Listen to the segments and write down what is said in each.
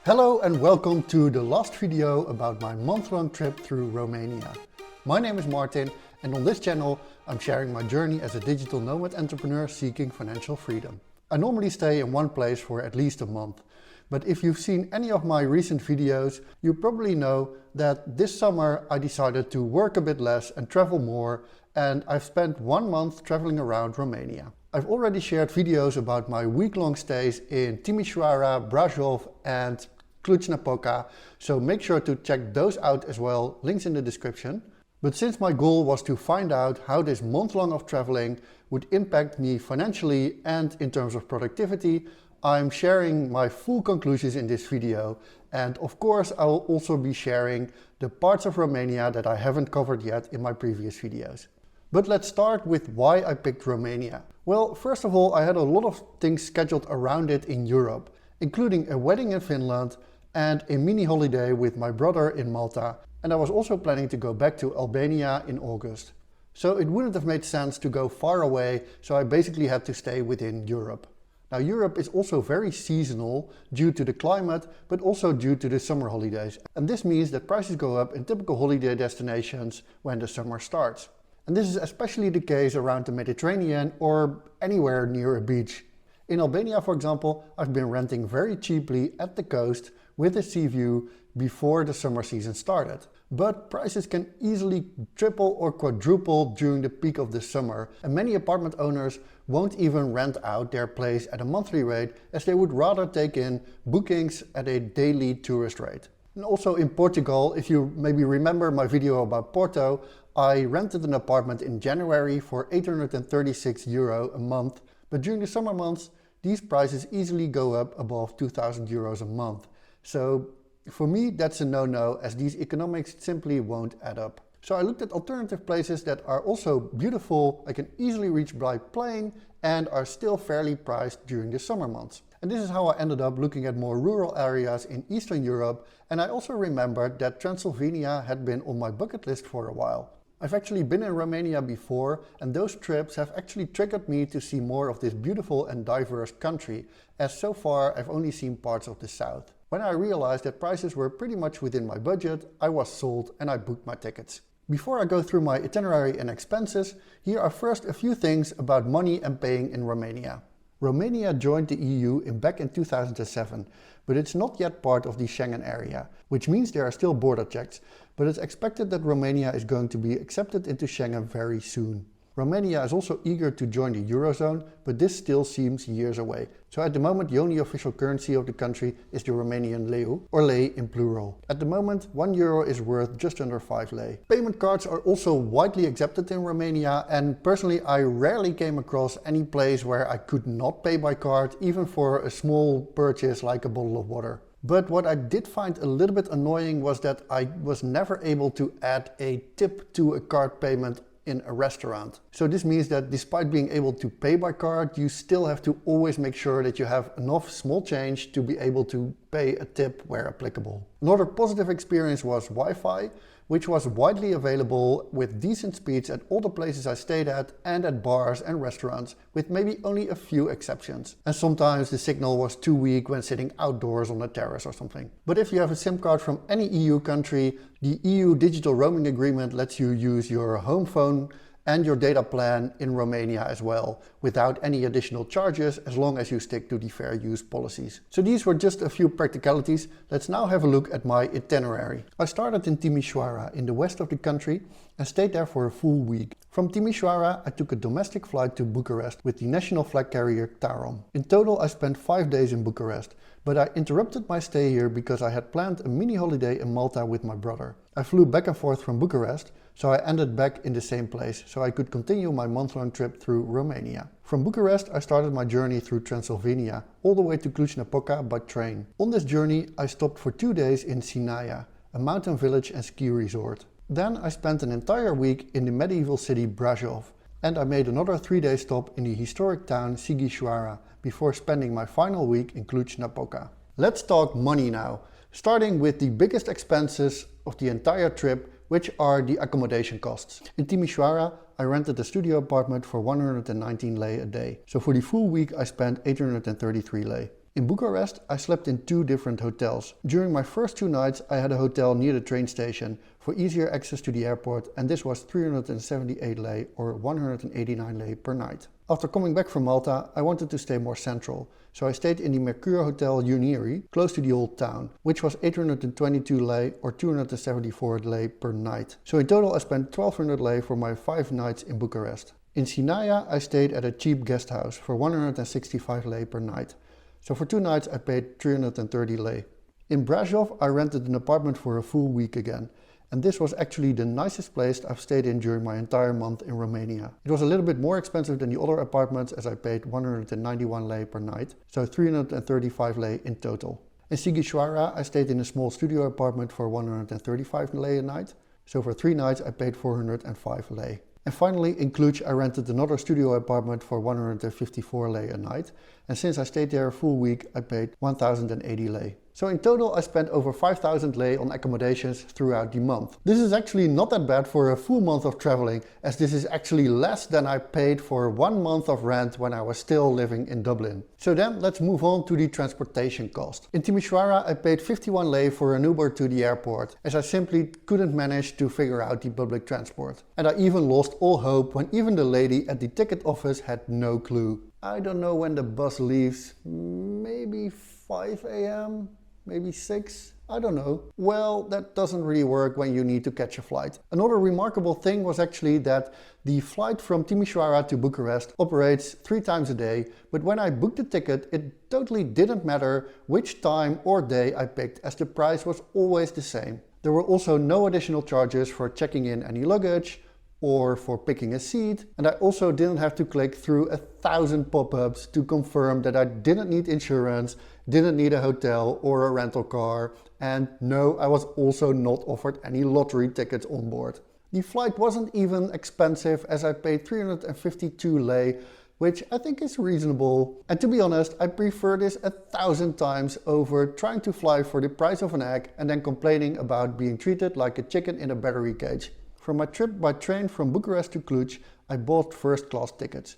Hello and welcome to the last video about my month-long trip through Romania. My name is Martin and on this channel I'm sharing my journey as a digital nomad entrepreneur seeking financial freedom. I normally stay in one place for at least a month, but if you've seen any of my recent videos, you probably know that this summer I decided to work a bit less and travel more, and I've spent 1 month traveling around Romania. I've already shared videos about my week-long stays in Timișoara, Brașov and Cluj-Napoca, so make sure to check those out as well, links in the description. But since my goal was to find out how this month-long of traveling would impact me financially and in terms of productivity, I'm sharing my full conclusions in this video, and of course I will also be sharing the parts of Romania that I haven't covered yet in my previous videos. But let's start with why I picked Romania. Well, first of all, I had a lot of things scheduled around it in Europe, including a wedding in Finland and a mini holiday with my brother in Malta, and I was also planning to go back to Albania in August. So it wouldn't have made sense to go far away, so I basically had to stay within Europe. Now Europe is also very seasonal due to the climate, but also due to the summer holidays. And this means that prices go up in typical holiday destinations when the summer starts. And this is especially the case around the Mediterranean or anywhere near a beach. In Albania, for example, I've been renting very cheaply at the coast with a sea view before the summer season started. But prices can easily triple or quadruple during the peak of the summer, and many apartment owners won't even rent out their place at a monthly rate, as they would rather take in bookings at a daily tourist rate. And also in Portugal, if you maybe remember my video about Porto, I rented an apartment in January for €836 a month, but during the summer months these prices easily go up above €2,000 a month. So for me that's a no-no, as these economics simply won't add up. So I looked at alternative places that are also beautiful, I can easily reach by plane and are still fairly priced during the summer months. And this is how I ended up looking at more rural areas in Eastern Europe, and I also remembered that Transylvania had been on my bucket list for a while. I've actually been in Romania before, and those trips have actually triggered me to see more of this beautiful and diverse country, as so far I've only seen parts of the south. When I realized that prices were pretty much within my budget, I was sold and I booked my tickets. Before I go through my itinerary and expenses, here are first a few things about money and paying in Romania. Romania joined the EU back in 2007, but it's not yet part of the Schengen area, which means there are still border checks, but it's expected that Romania is going to be accepted into Schengen very soon. Romania is also eager to join the Eurozone, but this still seems years away. So at the moment the only official currency of the country is the Romanian leu, or lei in plural. At the moment €1 is worth just under 5 lei. Payment cards are also widely accepted in Romania, and personally I rarely came across any place where I could not pay by card, even for a small purchase like a bottle of water. But what I did find a little bit annoying was that I was never able to add a tip to a card payment in a restaurant. So this means that despite being able to pay by card, you still have to always make sure that you have enough small change to be able to pay a tip where applicable. Another positive experience was Wi-Fi, which was widely available with decent speeds at all the places I stayed at and at bars and restaurants, with maybe only a few exceptions. And sometimes the signal was too weak when sitting outdoors on a terrace or something. But if you have a SIM card from any EU country, the EU Digital Roaming Agreement lets you use your home phone and your data plan in Romania as well, without any additional charges, as long as you stick to the fair use policies. So these were just a few practicalities. Let's now have a look at my itinerary. I started in Timișoara in the west of the country and stayed there for a full week. From Timișoara I took a domestic flight to Bucharest with the national flag carrier Tarom. In total I spent 5 days in Bucharest, but I interrupted my stay here because I had planned a mini holiday in Malta with my brother. I flew back and forth from Bucharest, so I ended back in the same place so I could continue my month-long trip through Romania. From Bucharest I started my journey through Transylvania, all the way to Cluj-Napoca by train. On this journey I stopped for 2 days in Sinaia, a mountain village and ski resort. Then I spent an entire week in the medieval city Brașov, and I made another 3-day stop in the historic town Sighișoara before spending my final week in Cluj-Napoca. Let's talk money now, starting with the biggest expenses of the entire trip, which are the accommodation costs. In Timișoara, I rented a studio apartment for 119 lei a day. So for the full week I spent 833 lei. In Bucharest, I slept in 2 different hotels. During my first 2 nights, I had a hotel near the train station for easier access to the airport, and this was 378 lei or 189 lei per night. After coming back from Malta, I wanted to stay more central, so I stayed in the Mercure Hotel Itinerary, close to the old town, which was 822 lei or 274 lei per night. So in total I spent 1200 lei for my 5 nights in Bucharest. In Sinaia, I stayed at a cheap guest house for 165 lei per night. So for 2 nights I paid 330 lei. In Brașov I rented an apartment for a full week again, and this was actually the nicest place I've stayed in during my entire month in Romania. It was a little bit more expensive than the other apartments as I paid 191 lei per night, so 335 lei in total. In Sighișoara I stayed in a small studio apartment for 135 lei a night, so for 3 nights I paid 405 lei. And finally, in Cluj, I rented another studio apartment for 154 lei a night, and since I stayed there a full week, I paid 1080 lei. So in total, I spent over 5000 lei on accommodations throughout the month. This is actually not that bad for a full month of traveling, as this is actually less than I paid for 1 month of rent when I was still living in Dublin. So then, let's move on to the transportation cost. In Timișoara, I paid 51 lei for an Uber to the airport, as I simply couldn't manage to figure out the public transport. And I even lost all hope when even the lady at the ticket office had no clue. I don't know when the bus leaves, maybe 5 a.m., maybe 6, I don't know. Well, that doesn't really work when you need to catch a flight. Another remarkable thing was actually that the flight from Timișoara to Bucharest operates 3 times a day, but when I booked the ticket, it totally didn't matter which time or day I picked, as the price was always the same. There were also no additional charges for checking in any luggage or for picking a seat, and I also didn't have to click through 1,000 pop-ups to confirm that I didn't need insurance, didn't need a hotel or a rental car, and no, I was also not offered any lottery tickets on board. The flight wasn't even expensive, as I paid 352 lei, which I think is reasonable. And to be honest, I prefer this 1,000 times over trying to fly for the price of an egg and then complaining about being treated like a chicken in a battery cage. For my trip by train from Bucharest to Cluj, I bought first class tickets.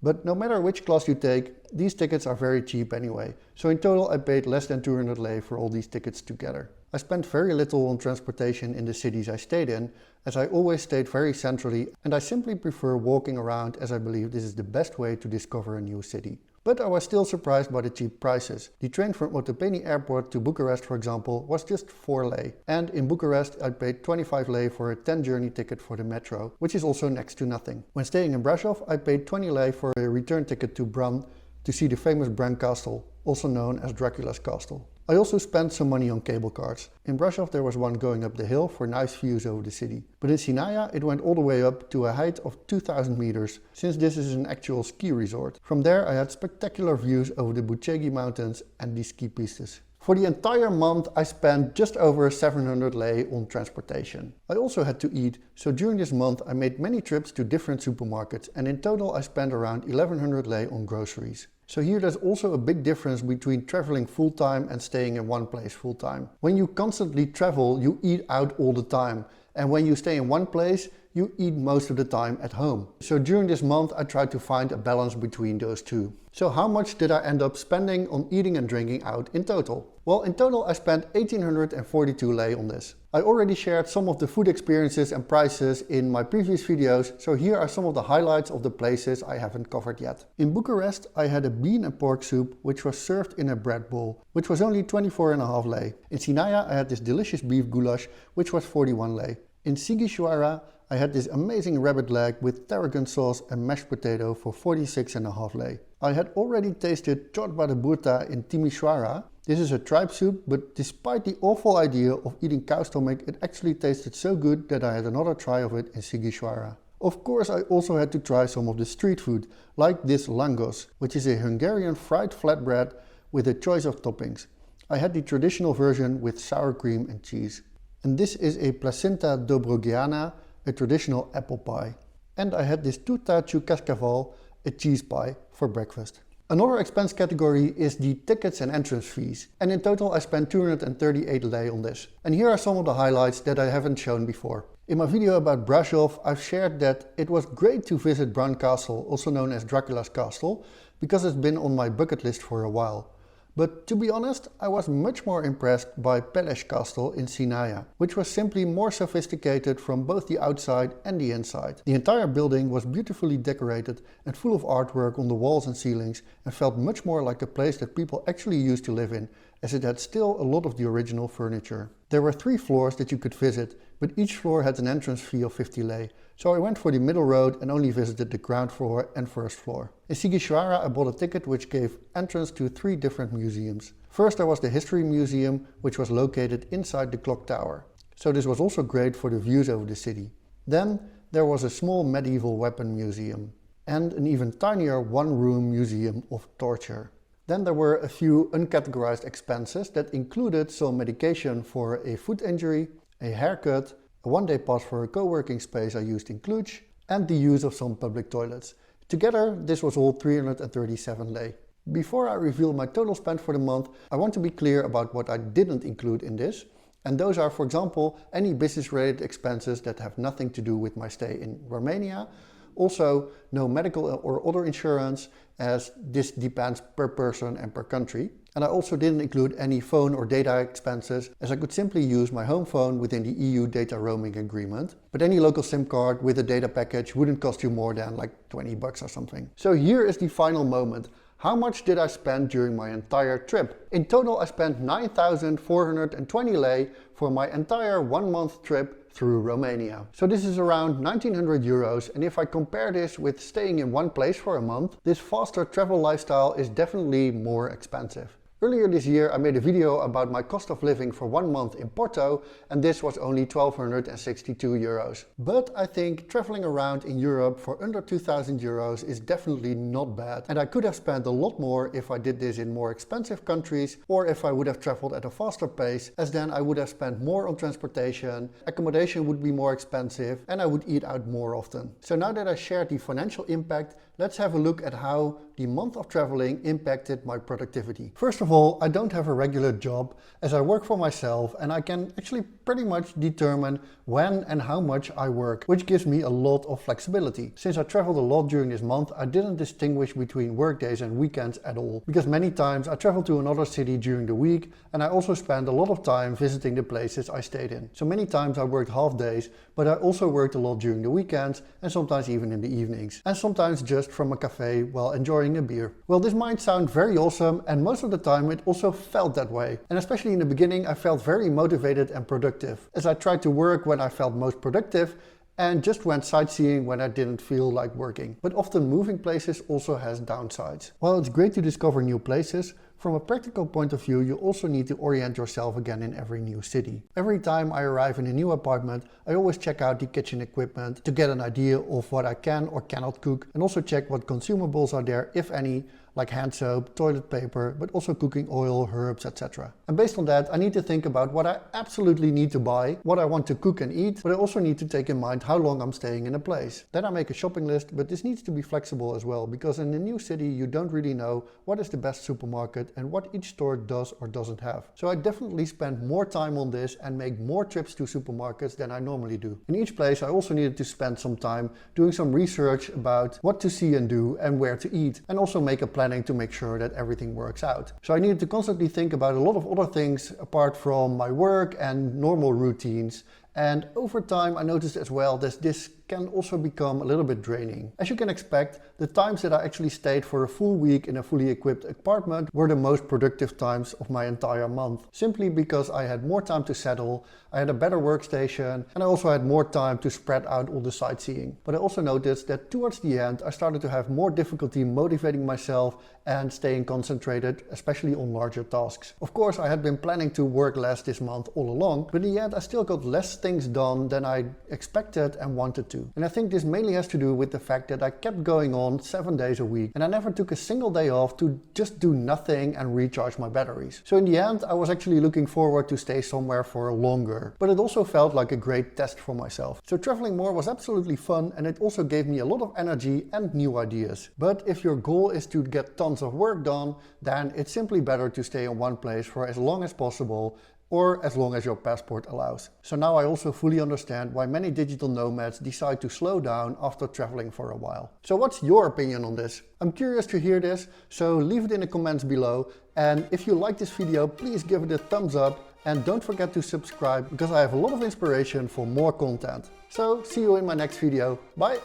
But no matter which class you take, these tickets are very cheap anyway. So in total I paid less than 200 lei for all these tickets together. I spent very little on transportation in the cities I stayed in, as I always stayed very centrally, and I simply prefer walking around, as I believe this is the best way to discover a new city. But I was still surprised by the cheap prices. The train from Otopeni Airport to Bucharest, for example, was just 4 lei. And in Bucharest I paid 25 lei for a 10 journey ticket for the metro, which is also next to nothing. When staying in Brașov, I paid 20 lei for a return ticket to Bran to see the famous Bran Castle, also known as Dracula's Castle. I also spent some money on cable cars. In Brașov there was one going up the hill for nice views over the city. But in Sinaia it went all the way up to a height of 2000 meters, since this is an actual ski resort. From there I had spectacular views over the Bucegi mountains and the ski pistes. For the entire month I spent just over 700 lei on transportation. I also had to eat, so during this month I made many trips to different supermarkets, and in total I spent around 1100 lei on groceries. So here there's also a big difference between traveling full-time and staying in one place full-time. When you constantly travel, you eat out all the time. And when you stay in one place, you eat most of the time at home. So during this month, I tried to find a balance between those two. So how much did I end up spending on eating and drinking out in total? Well, in total I spent 1842 lei on this. I already shared some of the food experiences and prices in my previous videos, so here are some of the highlights of the places I haven't covered yet. In Bucharest I had a bean and pork soup which was served in a bread bowl, which was only 24.5 lei. In Sinaia I had this delicious beef goulash which was 41 lei. In Sighișoara I had this amazing rabbit leg with tarragon sauce and mashed potato for 46.5 lei. I had already tasted ciorba de burta in Timișoara. This is a tripe soup, but despite the awful idea of eating cow stomach, it actually tasted so good that I had another try of it in Sighișoara. Of course, I also had to try some of the street food, like this langos, which is a Hungarian fried flatbread with a choice of toppings. I had the traditional version with sour cream and cheese. And this is a placenta dobrogeana, a traditional apple pie. And I had this tuta cu cascaval, a cheese pie, for breakfast. Another expense category is the tickets and entrance fees, and in total I spent 238 lei on this. And here are some of the highlights that I haven't shown before. In my video about Brașov, I've shared that it was great to visit Bran Castle, also known as Dracula's Castle, because it's been on my bucket list for a while. But to be honest, I was much more impressed by Peleș Castle in Sinaia, which was simply more sophisticated from both the outside and the inside. The entire building was beautifully decorated and full of artwork on the walls and ceilings, and felt much more like a place that people actually used to live in, as it had still a lot of the original furniture. There were 3 floors that you could visit, but each floor had an entrance fee of 50 lei. So I went for the middle road and only visited the ground floor and first floor. In Sighișoara I bought a ticket which gave entrance to 3 different museums. First there was the History Museum, which was located inside the clock tower. So this was also great for the views over the city. Then there was a small medieval weapon museum and an even tinier one-room museum of torture. Then there were a few uncategorized expenses that included some medication for a foot injury, a haircut, a one-day pass for a co-working space I used in Cluj, and the use of some public toilets. Together, this was all 337 lei. Before I reveal my total spend for the month, I want to be clear about what I didn't include in this. And those are, for example, any business-related expenses that have nothing to do with my stay in Romania. Also, no medical or other insurance, as this depends per person and per country. And I also didn't include any phone or data expenses, as I could simply use my home phone within the EU data roaming agreement. But any local SIM card with a data package wouldn't cost you more than like 20 bucks or something. So here is the final moment. How much did I spend during my entire trip? In total I spent 9,420 lei for my entire 1-month trip through Romania. So this is around 1900 euros, and if I compare this with staying in one place for a month, this faster travel lifestyle is definitely more expensive. Earlier this year I made a video about my cost of living for 1 month in Porto, and this was only 1,262 euros. But I think traveling around in Europe for under 2,000 euros is definitely not bad, and I could have spent a lot more if I did this in more expensive countries, or if I would have traveled at a faster pace, as then I would have spent more on transportation, accommodation would be more expensive, and I would eat out more often. So now that I shared the financial impact, let's have a look at how the month of traveling impacted my productivity. First of all, I don't have a regular job, as I work for myself, and I can actually pretty much determine when and how much I work, which gives me a lot of flexibility. Since I traveled a lot during this month, I didn't distinguish between work days and weekends at all, because many times I traveled to another city during the week, and I also spent a lot of time visiting the places I stayed in. So many times I worked half days, but I also worked a lot during the weekends, and sometimes even in the evenings, and sometimes just from a cafe while enjoying a beer. Well, this might sound very awesome, and most of the time it also felt that way. And especially in the beginning I felt very motivated and productive, as I tried to work when I felt most productive and just went sightseeing when I didn't feel like working. But often moving places also has downsides. While it's great to discover new places, from a practical point of view, you also need to orient yourself again in every new city. Every time I arrive in a new apartment, I always check out the kitchen equipment to get an idea of what I can or cannot cook, and also check what consumables are there, if any, like hand soap, toilet paper, but also cooking oil, herbs, etc. And based on that, I need to think about what I absolutely need to buy, what I want to cook and eat, but I also need to take in mind how long I'm staying in a place. Then I make a shopping list, but this needs to be flexible as well, because in a new city you don't really know what is the best supermarket and what each store does or doesn't have. So I definitely spend more time on this and make more trips to supermarkets than I normally do. In each place I also needed to spend some time doing some research about what to see and do and where to eat, and also make a planning to make sure that everything works out. So I needed to constantly think about a lot of other things apart from my work and normal routines. And over time I noticed as well that this can also become a little bit draining. As you can expect, the times that I actually stayed for a full week in a fully equipped apartment were the most productive times of my entire month. Simply because I had more time to settle, I had a better workstation, and I also had more time to spread out all the sightseeing. But I also noticed that towards the end I started to have more difficulty motivating myself and staying concentrated, especially on larger tasks. Of course, I had been planning to work less this month all along, but in the end I still got less things done than I expected and wanted to. And I think this mainly has to do with the fact that I kept going on 7 days a week, and I never took a single day off to just do nothing and recharge my batteries. So in the end I was actually looking forward to stay somewhere for longer, but it also felt like a great test for myself. So traveling more was absolutely fun, and it also gave me a lot of energy and new ideas. But if your goal is to get tons of work done, then it's simply better to stay in one place for as long as possible or as long as your passport allows. So now I also fully understand why many digital nomads decide to slow down after traveling for a while. So what's your opinion on this? I'm curious to hear this, so leave it in the comments below. And if you like this video, please give it a thumbs up and don't forget to subscribe because I have a lot of inspiration for more content. So see you in my next video. Bye!